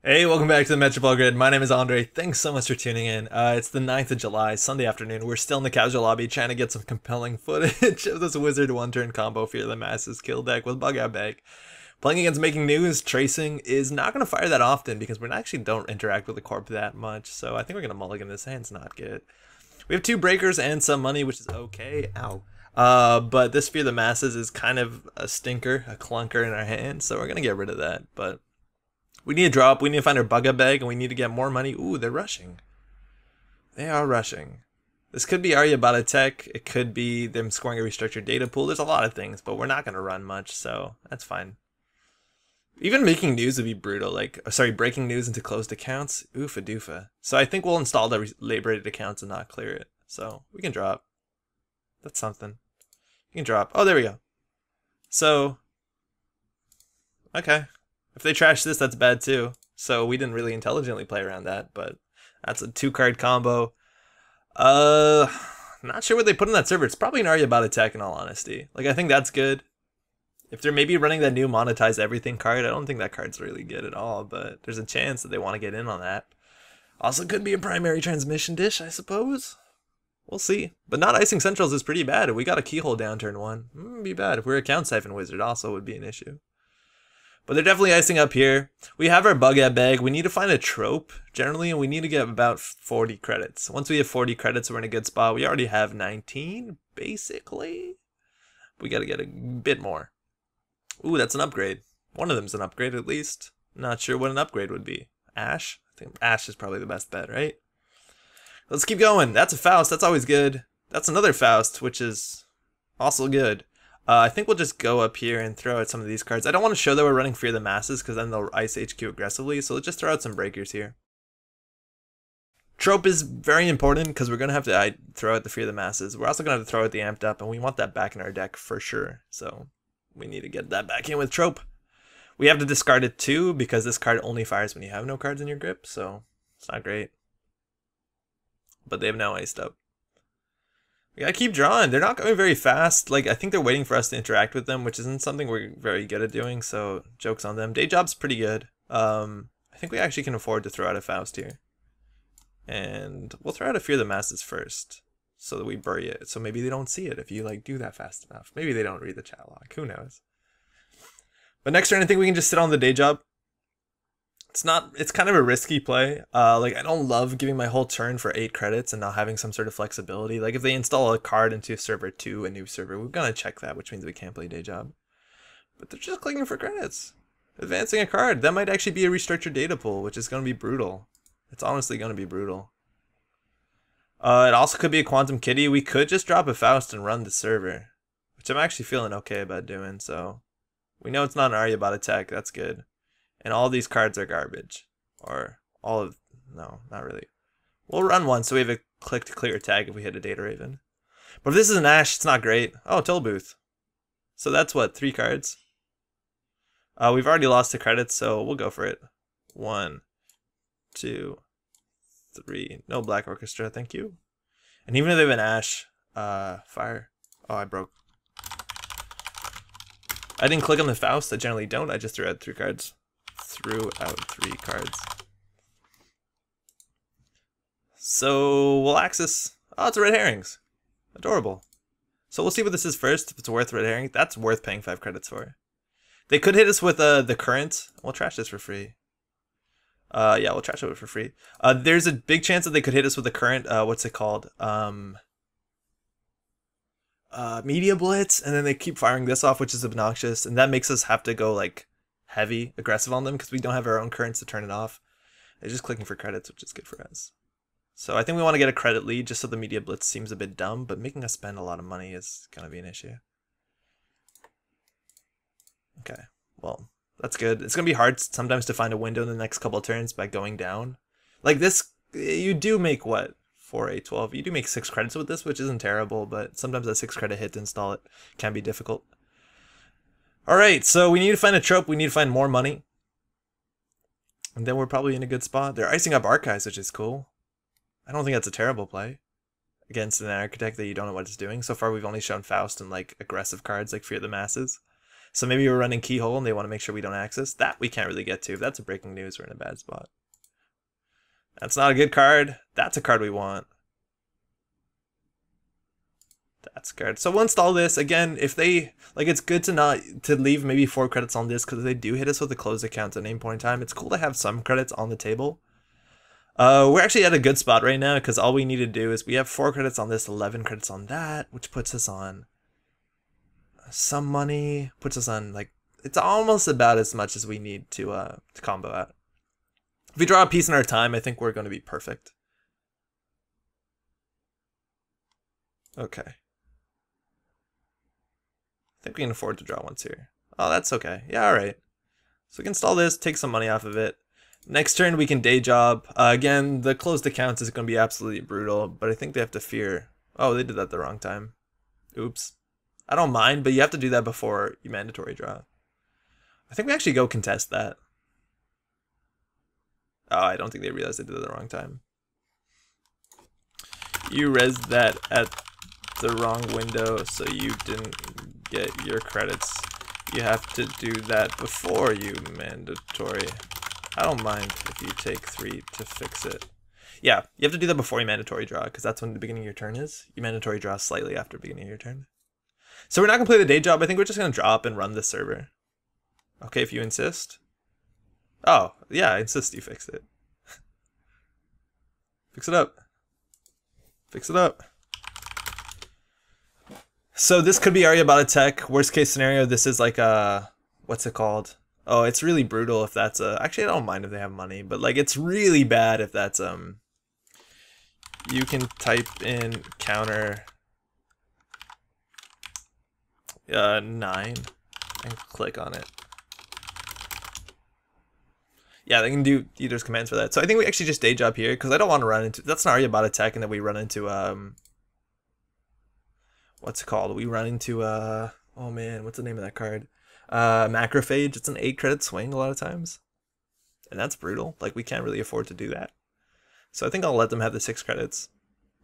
Hey, welcome back to the Metropole Grid. My name is Andre. Thanks so much for tuning in. It's the 9th of July, Sunday afternoon. We're still in the casual lobby trying to get some compelling footage of this Whizzard one-turn combo Fear the Masses kill deck with Bug Out Bag. Playing against Making News, Tracing is not going to fire that often because we actually don't interact with the Corp that much, so I think we're going to mulligan this. Hand's not good. We have 2 breakers and some money, which is okay. Ow. But this Fear the Masses is kind of a stinker, a clunker in our hand, so we're going to get rid of that, but we need to drop, we need to find our Bugga Bag, and we need to get more money. Ooh, they're rushing. They are rushing. This could be Arya Bada Tech. It could be them scoring a restructured data pool. There's a lot of things, but we're not going to run much, so that's fine. Even making news would be brutal. Like, sorry, breaking news into closed accounts. Oofa doofa. So I think we'll install the labor-rated accounts and not clear it. So we can drop. That's something. You can drop. Oh, there we go. So, okay. If they trash this, that's bad too. So we didn't really intelligently play around that, but that's a 2-card combo. Not sure what they put in that server. It's probably an Arya Bada Tech in all honesty. Like, I think that's good. If they're maybe running that new monetize everything card, I don't think that card's really good at all, but there's a chance that they want to get in on that. Also could be a primary transmission dish, I suppose. We'll see. But not icing centrals is pretty bad. If we got a keyhole down turn 1, it'd be bad. If we're a count siphon wizard, also would be an issue. But they're definitely icing up here. We have our Bug Out Bag. We need to find a trope, generally, and we need to get about 40 credits. Once we have 40 credits, we're in a good spot. We already have 19, basically. We got to get a bit more. Ooh, that's an upgrade. One of them's an upgrade, at least. Not sure what an upgrade would be. Ash? I think Ash is probably the best bet, right? Let's keep going. That's a Faust. That's always good. That's another Faust, which is also good. I think we'll just go up here and throw out some of these cards. I don't want to show that we're running Fear the Masses because then they'll ice HQ aggressively, so let's just throw out some breakers here. Trope is very important because we're going to have to throw out the Fear the Masses. We're also going to have to throw out the Amped Up, and we want that back in our deck for sure. So we need to get that back in with Trope. We have to discard it too because this card only fires when you have no cards in your grip, so it's not great. But they have now iced up. We gotta keep drawing. They're not going very fast. Like, I think they're waiting for us to interact with them, which isn't something we're very good at doing, so joke's on them. Day Job's pretty good. I think we actually can afford to throw out a Faust here. And we'll throw out a Fear the Masses first, so that we bury it. So maybe they don't see it if you, like, do that fast enough. Maybe they don't read the chat log. Who knows? But next turn, I think we can just sit on the Day Job. It's kind of a risky play. Like, I don't love giving my whole turn for 8 credits and not having some sort of flexibility. Like, if they install a card into server 2, a new server, we're gonna check that, which means we can't play Day Job. But they're just clicking for credits. Advancing a card. That might actually be a restructured data pool, which is gonna be brutal. It's honestly gonna be brutal. It also could be a Quantum Kitty. We could just drop a Faust and run the server, which I'm actually feeling okay about doing, so. We know it's not an Arya Bada Tech, that's good. And all these cards are garbage. Or all of... No, not really. We'll run one so we have a click to clear tag if we hit a Data Raven. But if this is an Ash, it's not great. Oh, Toll Booth. So that's what, 3 cards? We've already lost the credits, so we'll go for it. 1, 2, 3. No Black Orchestra, thank you. And even if they have an Ash, fire. Oh, I broke. I didn't click on the Faust, I generally don't. I just threw out 3 cards. Threw out 3 cards. So we'll access. Oh, it's red herrings. Adorable. So we'll see what this is first. If it's worth red herring, that's worth paying 5 credits for. They could hit us with the current. We'll trash this for free. Yeah, we'll trash it for free. There's a big chance that they could hit us with the current. What's it called? Media Blitz, and then they keep firing this off, which is obnoxious, and that makes us have to go like heavy, aggressive on them because we don't have our own currents to turn it off. They're just clicking for credits, which is good for us. So I think we want to get a credit lead just so the Media Blitz seems a bit dumb, but making us spend a lot of money is going to be an issue. Okay, well, that's good. It's going to be hard sometimes to find a window in the next couple of turns by going down. Like this, you do make what? 4, 8, 12. You do make 6 credits with this, which isn't terrible, but sometimes that 6 credit hit to install it can be difficult. Alright, so we need to find a trope. We need to find more money. And then we're probably in a good spot. They're icing up Archives, which is cool. I don't think that's a terrible play against an architect that you don't know what it's doing. So far, we've only shown Faust and like aggressive cards like Fear the Masses. So maybe we're running keyhole and they want to make sure we don't access. That we can't really get to. If that's a breaking news, we're in a bad spot. That's not a good card. That's a card we want. That's good. So we'll install this again. If they like, it's good to leave maybe 4 credits on this, because if they do hit us with a closed account at any point in time, it's cool to have some credits on the table. We're actually at a good spot right now, because all we need to do is we have 4 credits on this, 11 credits on that, which puts us on some money. Puts us on like, it's almost about as much as we need to combo out. If we draw a piece in our time, I think we're going to be perfect. Okay. I think we can afford to draw once here. Oh, that's okay. Yeah, all right. So we can install this, take some money off of it. Next turn, we can day job. Again, the closed accounts is going to be absolutely brutal, but I think they have to fear. Oh, they did that the wrong time. Oops. I don't mind, but you have to do that before you mandatory draw. I think we actually go contest that. Oh, I don't think they realized they did it the wrong time. You rezzed that at the wrong window, so you didn't get your credits. You have to do that before you mandatory. I don't mind if you take 3 to fix it. Yeah, you have to do that before you mandatory draw, because that's when the beginning of your turn is. You mandatory draw slightly after the beginning of your turn. So we're not going to play the day job. I think we're just going to drop and run this server. Okay, if you insist. Oh, yeah, I insist you fix it. Fix it up. Fix it up. So this could be Arya Bada Tech. Worst case scenario, this is like a, what's it called? Oh, it's really brutal if that's a, actually I don't mind if they have money, but like it's really bad if that's, you can type in counter 9 and click on it. Yeah, they can do there's commands for that. So I think we actually just day job here, because I don't want to run into, that's an Arya Bada Tech, and then we run into, what's it called? We run into, oh man, what's the name of that card? Macrophage. It's an 8 credit swing a lot of times. And that's brutal. Like, we can't really afford to do that. So I think I'll let them have the 6 credits.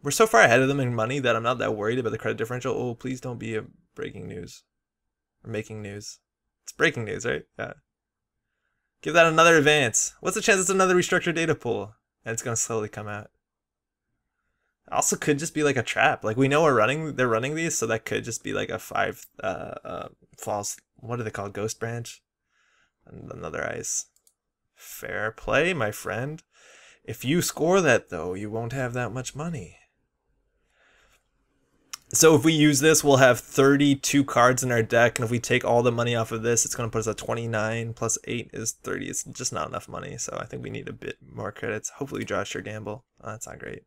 We're so far ahead of them in money that I'm not that worried about the credit differential. Oh, please don't be a breaking news. Or making news. It's breaking news, right? Yeah. Give that another advance. What's the chance it's another restructured data pool? And it's going to slowly come out. Also could just be like a trap. Like we know they're running these, so that could just be like a 5 false, what do they call, ghost branch? And another ice. Fair play, my friend. If you score that though, you won't have that much money. So if we use this, we'll have 32 cards in our deck, and if we take all the money off of this, it's going to put us at 29 plus 8 is 30. It's just not enough money, so I think we need a bit more credits. Hopefully we draw a sure gamble. Oh, that's not great.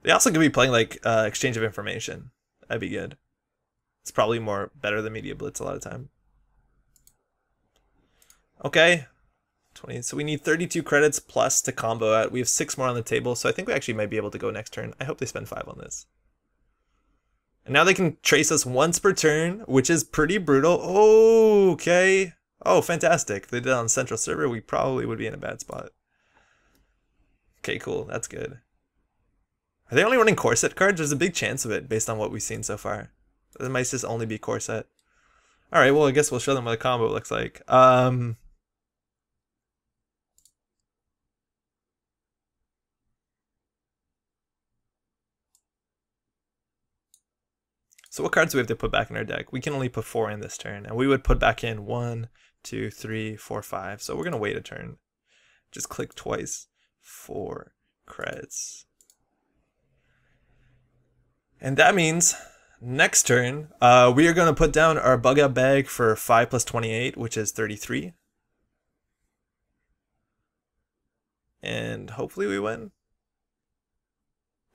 They also could be playing like exchange of information. That'd be good. It's probably better than Media Blitz a lot of time. Okay. 20. So we need 32 credits plus to combo out. We have 6 more on the table, so I think we actually might be able to go next turn. I hope they spend 5 on this. And now they can trace us once per turn, which is pretty brutal. Oh, okay. Oh, fantastic. If they did it on Central Server, we probably would be in a bad spot. Okay, cool. That's good. Are they only running core set cards? There's a big chance of it based on what we've seen so far. It might just only be core set. Alright, well I guess we'll show them what a combo looks like. So what cards do we have to put back in our deck? We can only put 4 in this turn, and we would put back in 1, 2, 3, 4, 5. So we're gonna wait a turn. Just click twice. 4 credits. And that means next turn, we are going to put down our bug out bag for 5 plus 28, which is 33. And hopefully we win.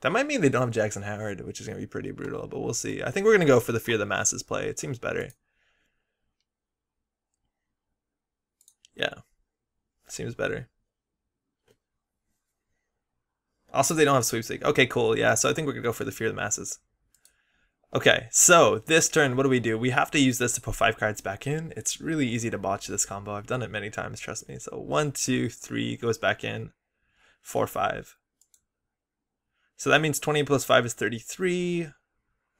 That might mean they don't have Jackson Howard, which is going to be pretty brutal, but we'll see. I think we're going to go for the Fear the Masses play. It seems better. Yeah. Seems better. Also, they don't have sweepstake. Okay, cool. Yeah, so I think we're going to go for the Fear the Masses. Okay, so this turn, what do? We have to use this to put 5 cards back in. It's really easy to botch this combo. I've done it many times, trust me. So 1, 2, 3 goes back in. 4, 5. So that means 20 plus 5 is 33.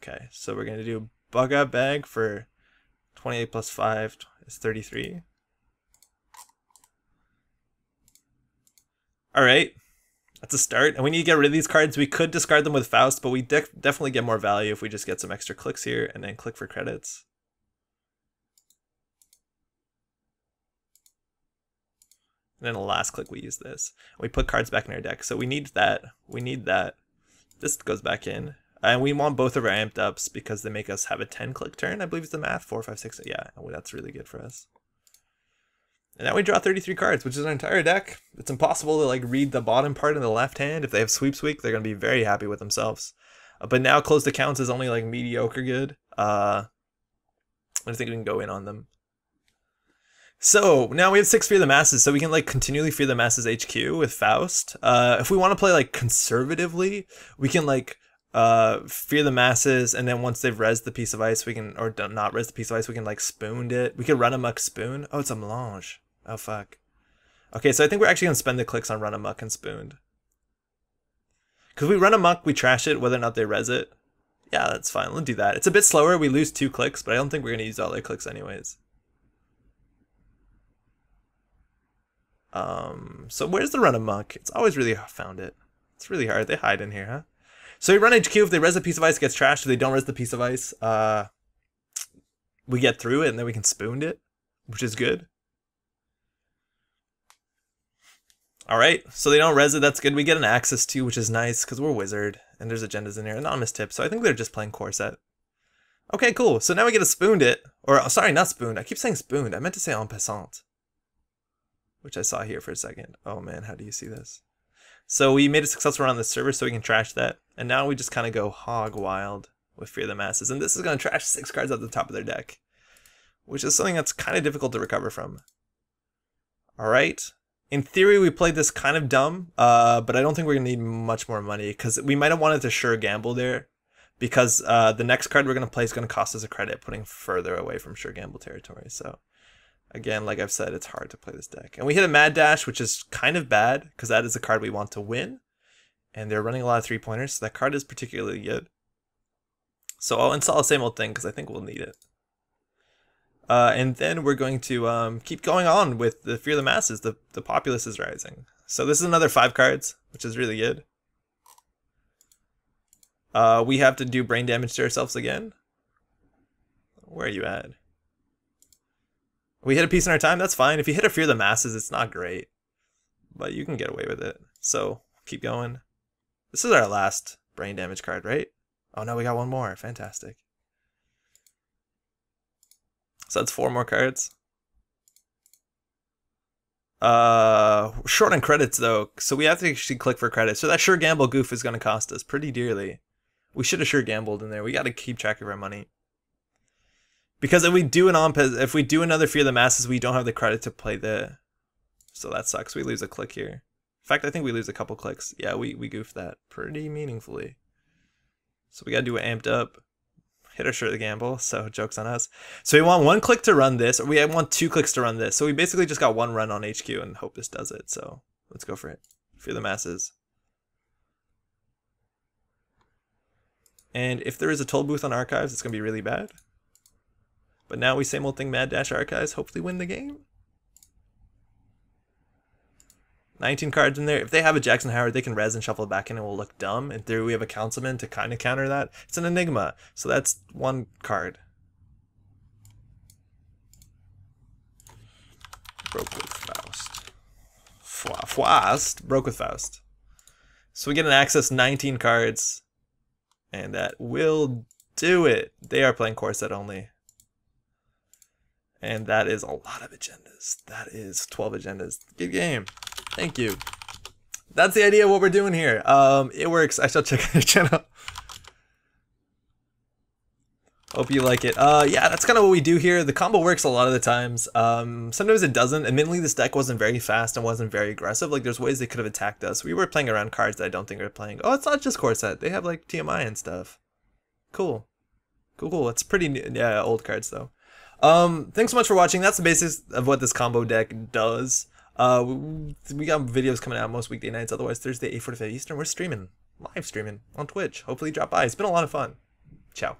Okay, so we're gonna do bug out bag for 28 plus 5 is 33. Alright, that's a start. And we need to get rid of these cards. We could discard them with Faust, but we definitely get more value if we just get some extra clicks here and then click for credits. And then the last click we use this. We put cards back in our deck. So we need that. We need that. This goes back in. And we want both of our amped ups because they make us have a 10-click turn. I believe it's the math. 4, 5, 6. Yeah, that's really good for us. And now we draw 33 cards, which is an entire deck. It's impossible to like read the bottom part in the left hand. If they have sweeps week, they're going to be very happy with themselves. But now closed accounts is only like mediocre good. I think we can go in on them. So now we have 6 Fear the Masses, so we can like continually Fear the Masses HQ with Faust. If we want to play like conservatively, we can like Fear the Masses, and then once they've rezzed the piece of ice, we can, or not res the piece of ice, we can like spooned it. We could run amok spoon. Oh, it's a melange. Oh fuck. Okay, so I think we're actually gonna spend the clicks on run amok and spooned. Cause we run amok, we trash it, whether or not they res it. Yeah, that's fine. Let's do that. It's a bit slower. We lose 2 clicks, but I don't think we're gonna use all their clicks anyways. So where's the run amok? It's always really found it. It's really hard. They hide in here, huh? So we run HQ. If they res a piece of ice, it gets trashed. If they don't res the piece of ice, we get through it and then we can spoon it, which is good. All right, so they don't res it. That's good. We get an access too, which is nice because we're Whizzard and there's agendas in here. Anonymous tip. So I think they're just playing core set. Okay, cool. So now we get to spooned it, or sorry, not spooned. I keep saying spooned. I meant to say en passant, which I saw here for a second. Oh man, how do you see this? So we made a successful run on the server so we can trash that. And now we just kind of go hog wild with Fear the Masses. And this is going to trash 6 cards at the top of their deck, which is something that's kind of difficult to recover from. All right. In theory, we played this kind of dumb, but I don't think we're going to need much more money because we might have wanted to sure gamble there because the next card we're going to play is going to cost us a credit, putting further away from sure gamble territory. So again, like I've said, it's hard to play this deck. And we hit a Mad Dash, which is kind of bad because that is a card we want to win. And they're running a lot of 3-pointers, so that card is particularly good. So I'll install the same old thing because I think we'll need it. And then we're going to keep going on with the Fear the Masses. The populace is rising. So this is another 5 cards, which is really good. We have to do brain damage to ourselves again. Where are you at? We hit a piece in our time, that's fine. If you hit a Fear the Masses, it's not great. But you can get away with it. So keep going. This is our last brain damage card, right? Oh no, we got one more. Fantastic. So that's 4 more cards. Short on credits though, so we have to actually click for credits. So that sure gamble goof is going to cost us pretty dearly. We should have sure gambled in there. We got to keep track of our money. Because if we do if we do another Fear the Masses, we don't have the credit to play the. So that sucks. We lose a click here. In fact, I think we lose a couple clicks. Yeah, we goofed that pretty meaningfully. So we got to do it amped up. Hit our sure the gamble, so joke's on us. So we want 1 click to run this, or we want 2 clicks to run this. So we basically just got 1 run on HQ and hope this does it. So let's go for it. Fear the Masses. And if there is a toll booth on Archives, it's going to be really bad. But now we same old thing, Mad Dash Archives, hopefully win the game. 19 cards in there. If they have a Jackson Howard, they can res and shuffle it back in and it will look dumb. In theory, we have a Councilman to kind of counter that. It's an Enigma, so that's 1 card. Broke with Faust. Faust? Broke with Faust. So we get an access 19 cards, and that will do it. They are playing core set only. And that is a lot of agendas. That is 12 agendas. Good game. Thank you. That's the idea of what we're doing here. It works. I shall check out your channel. Hope you like it. Yeah, that's kind of what we do here. The combo works a lot of the times. Sometimes it doesn't. Admittedly, this deck wasn't very fast and wasn't very aggressive. Like, there's ways they could have attacked us. We were playing around cards that I don't think are playing. Oh, it's not just core set. They have, like, TMI and stuff. Cool. Cool. It's pretty new. Yeah, old cards, though. Thanks so much for watching. That's the basis of what this combo deck does. We got videos coming out most weekday nights. Otherwise, Thursday, 8:45 Eastern, we're streaming, live streaming on Twitch. Hopefully, drop by. It's been a lot of fun. Ciao.